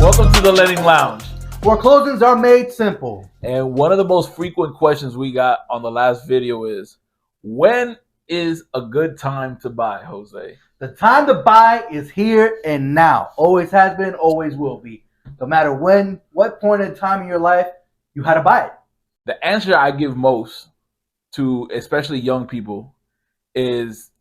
Welcome to the Lending Lounge, where closings are made simple. And one of the most frequent questions we got on the last video is, when is a good time to buy, Jose? The time to buy is here and now. Always has been, always will be. No matter when, what point in time in your life, you had to buy it. The answer I give most to especially young people is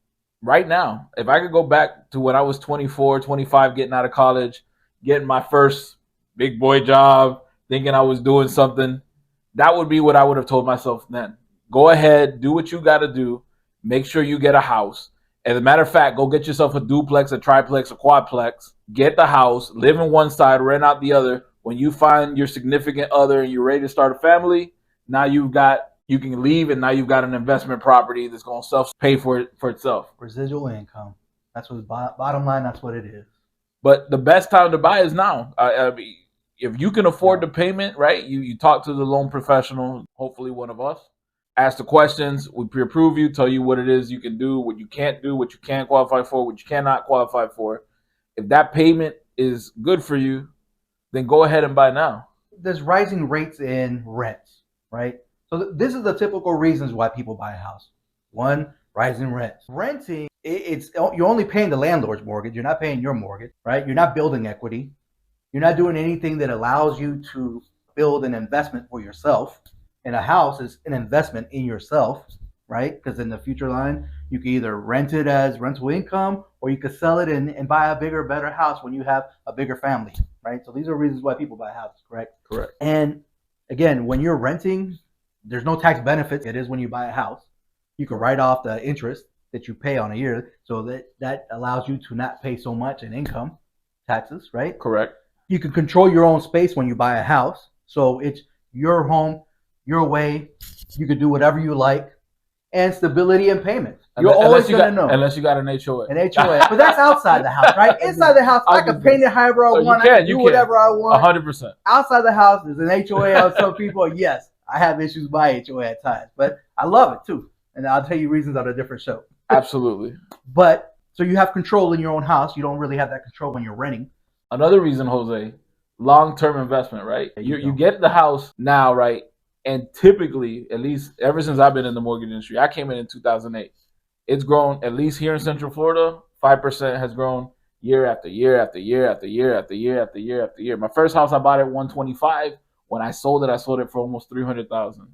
right now. If I could go back to when I was 24, 25, getting out of college, getting my first big boy job, thinking I was doing something, that would be what I would have told myself then. Go ahead, do what you got to do. Make sure you get a house. As a matter of fact, go get yourself a duplex, a triplex, a quadplex. Get the house, live in one side, rent out the other. When you find your significant other and you're ready to start a family, now you can leave, and now you've got an investment property that's going to self-pay for itself. Residual income. That's what bottom line, that's what it is. But the best time to buy is now. If you can afford the payment, right, you talk to the loan professional, hopefully one of us. Ask the questions. We pre-approve you, tell you what it is you can do, what you can't do, what you can qualify for, what you cannot qualify for. If that payment is good for you, then go ahead and buy now. There's rising rates in rents, right? So this is the typical reasons why people buy a house. One, rising rents. Renting, you're only paying the landlord's mortgage. You're not paying your mortgage, right? You're not building equity. You're not doing anything that allows you to build an investment for yourself. And a house is an investment in yourself, right? Because in the future line, you can either rent it as rental income, or you could sell it and buy a bigger, better house when you have a bigger family, right? So these are reasons why people buy houses, correct? Correct. And again, when you're renting, there's no tax benefits. It is when you buy a house. You can write off the interest that you pay on a year, so that allows you to not pay so much in income taxes, right? Correct. You can control your own space when you buy a house. So it's your home, your way. You can do whatever you like. And stability and payments. You're always going to know. Unless you got an HOA. An HOA. But that's outside the house, right? Inside the house, I can paint it however I want. I can do whatever I want. 100%. Outside the house, there's an HOA on some people. Yes, I have issues with my HOA at times. But I love it too. And I'll tell you reasons on a different show. Absolutely. But so you have control in your own house. You don't really have that control when you're renting. Another reason, Jose, long-term investment, right? You get the house now, right? And typically, at least ever since I've been in the mortgage industry, I came in 2008. It's grown, at least here in Central Florida, 5% has grown year after year after year after year after year after year after year. My first house I bought at $125. When I sold it for almost $300,000.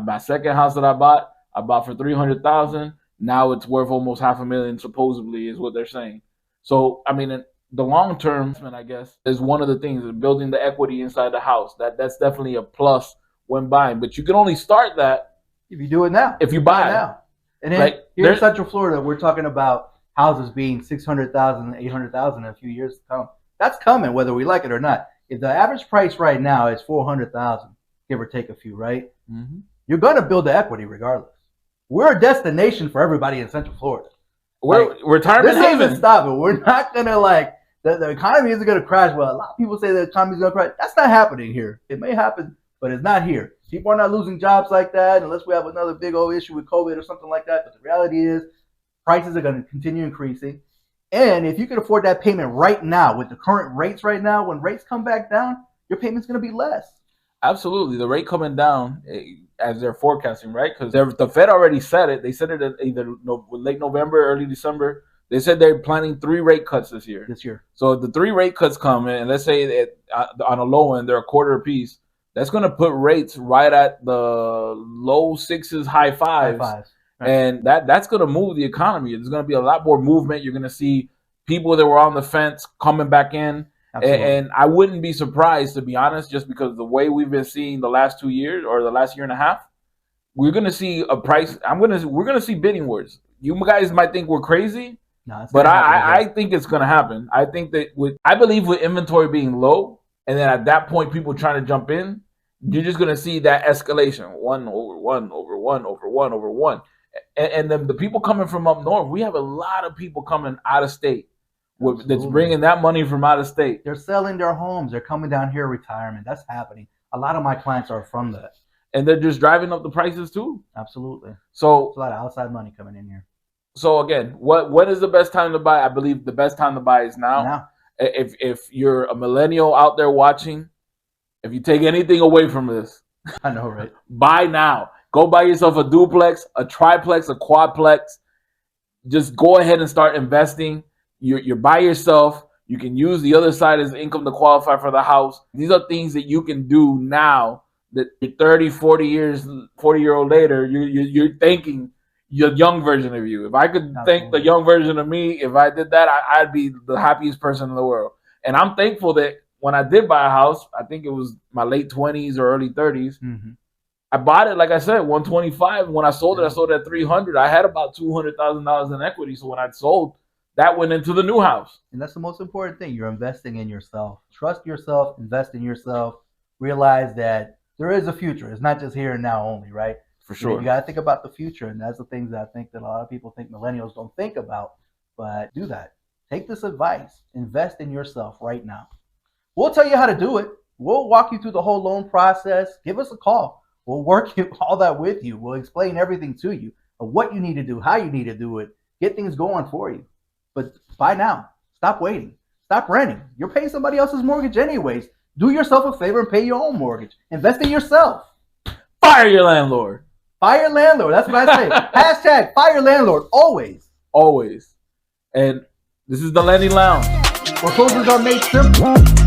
My second house that I bought for $300,000. Now it's worth almost $500,000, supposedly, is what they're saying. So, I mean, the long-term, I guess, is one of the things, building the equity inside the house. That's definitely a plus when buying. But you can only start that if you do it now. If you buy it now. And then here in Central Florida, we're talking about houses being $600,000, $800,000 in a few years to come. That's coming, whether we like it or not. If the average price right now is $400,000, give or take a few, right? Mm-hmm. You're going to build the equity regardless. We're a destination for everybody in Central Florida. We're retirement haven. This isn't stopping. We're not going to the economy isn't going to crash. Well, a lot of people say the economy is going to crash. That's not happening here. It may happen, but it's not here. People are not losing jobs like that unless we have another big old issue with COVID or something like that. But the reality is prices are going to continue increasing. And if you can afford that payment right now with the current rates right now, when rates come back down, your payment's going to be less. Absolutely. The rate coming down as they're forecasting, right? Because the Fed already said it. They said it either late November, early December. They said they're planning 3 rate cuts this year. So if the 3 rate cuts come in, and let's say that on a low end, they're a quarter apiece, that's going to put rates right at the low 6s, high 5s. Right. And that's going to move the economy. There's going to be a lot more movement. You're going to see people that were on the fence coming back in. And I wouldn't be surprised, to be honest, just because the way we've been seeing the last 2 years or the last year and a half, we're going to see a price. We're going to see bidding wars. You guys might think we're crazy, but I think it's going to happen. I think that I believe with inventory being low, and then at that point people trying to jump in, you're just going to see that escalation, 1 over 1 over 1 over 1 over 1. And then the people coming from up north, we have a lot of people coming out of state that's bringing that money from out of state. They're selling their homes. They're coming down here retirement. That's happening. A lot of my clients are from that. And they're just driving up the prices too. Absolutely. So there's a lot of outside money coming in here. So again, what is the best time to buy? I believe the best time to buy is now. If you're a millennial out there watching, if you take anything away from this, I know, right? Buy now. Go buy yourself a duplex, a triplex, a quadplex. Just go ahead and start investing. You're by yourself. You can use the other side as income to qualify for the house. These are things that you can do now that 30, 40-year-old later, you're thanking your young version of you. If I could thank the young version of me, if I did that, I'd be the happiest person in the world. And I'm thankful that when I did buy a house, I think it was my late 20s or early 30s, I bought it, like I said, 125. When I sold it at 300. I had about $200,000 in equity. So when I sold, that went into the new house. And that's the most important thing. You're investing in yourself. Trust yourself, invest in yourself. Realize that there is a future. It's not just here and now only, right? For sure. You got to think about the future. And that's the things that I think that a lot of people think millennials don't think about. But do that. Take this advice. Invest in yourself right now. We'll tell you how to do it. We'll walk you through the whole loan process. Give us a call. We'll work all that with you. We'll explain everything to you of what you need to do, how you need to do it, get things going for you. But buy now. Stop waiting. Stop renting. You're paying somebody else's mortgage anyways. Do yourself a favor and pay your own mortgage. Invest in yourself. Fire your landlord. Fire your landlord. That's what I say. Hashtag fire your landlord. Always. Always. And this is the Lending Lounge. Foreclosures are made simple.